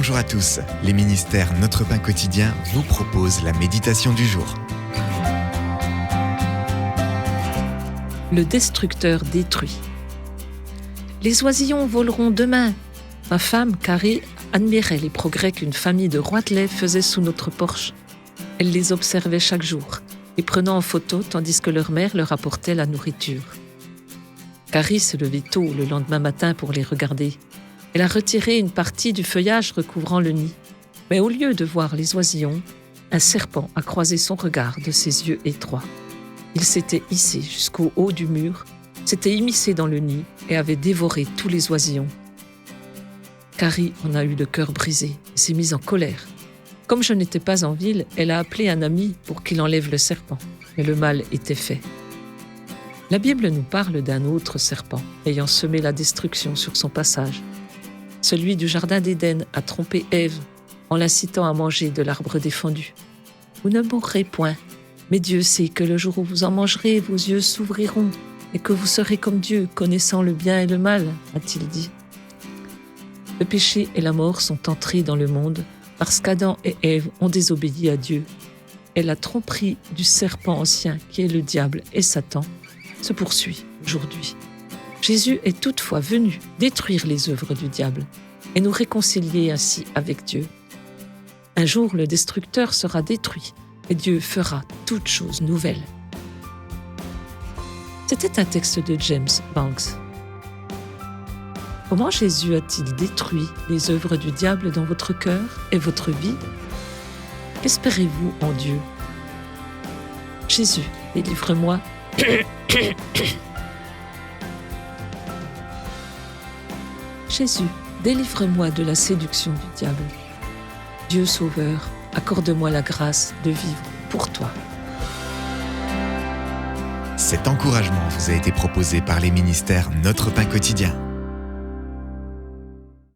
Bonjour à tous, les ministères Notre Pain Quotidien vous proposent la méditation du jour. Le destructeur détruit. Les oisillons voleront demain. Ma femme, Carrie, admirait les progrès qu'une famille de roitelets faisait sous notre porche. Elle les observait chaque jour, les prenant en photo tandis que leur mère leur apportait la nourriture. Carrie se levait tôt le lendemain matin pour les regarder. Elle a retiré une partie du feuillage recouvrant le nid. Mais au lieu de voir les oisillons, un serpent a croisé son regard de ses yeux étroits. Il s'était hissé jusqu'au haut du mur, s'était immiscé dans le nid et avait dévoré tous les oisillons. Carrie en a eu le cœur brisé et s'est mise en colère. Comme je n'étais pas en ville, elle a appelé un ami pour qu'il enlève le serpent. Mais le mal était fait. La Bible nous parle d'un autre serpent ayant semé la destruction sur son passage. Celui du jardin d'Éden a trompé Ève en l'incitant à manger de l'arbre défendu. Vous ne mourrez point, mais Dieu sait que le jour où vous en mangerez, vos yeux s'ouvriront et que vous serez comme Dieu, connaissant le bien et le mal, a-t-il dit. Le péché et la mort sont entrés dans le monde parce qu'Adam et Ève ont désobéi à Dieu. Et la tromperie du serpent ancien, qui est le diable et Satan, se poursuit aujourd'hui. Jésus est toutefois venu détruire les œuvres du diable et nous réconcilier ainsi avec Dieu. Un jour, le destructeur sera détruit et Dieu fera toutes choses nouvelles. C'était un texte de James Banks. Comment Jésus a-t-il détruit les œuvres du diable dans votre cœur et votre vie? Espérez-vous en Dieu? Jésus, délivre-moi. Jésus, délivre-moi de la séduction du diable. Dieu Sauveur, accorde-moi la grâce de vivre pour toi. Cet encouragement vous a été proposé par les ministères Notre Pain Quotidien.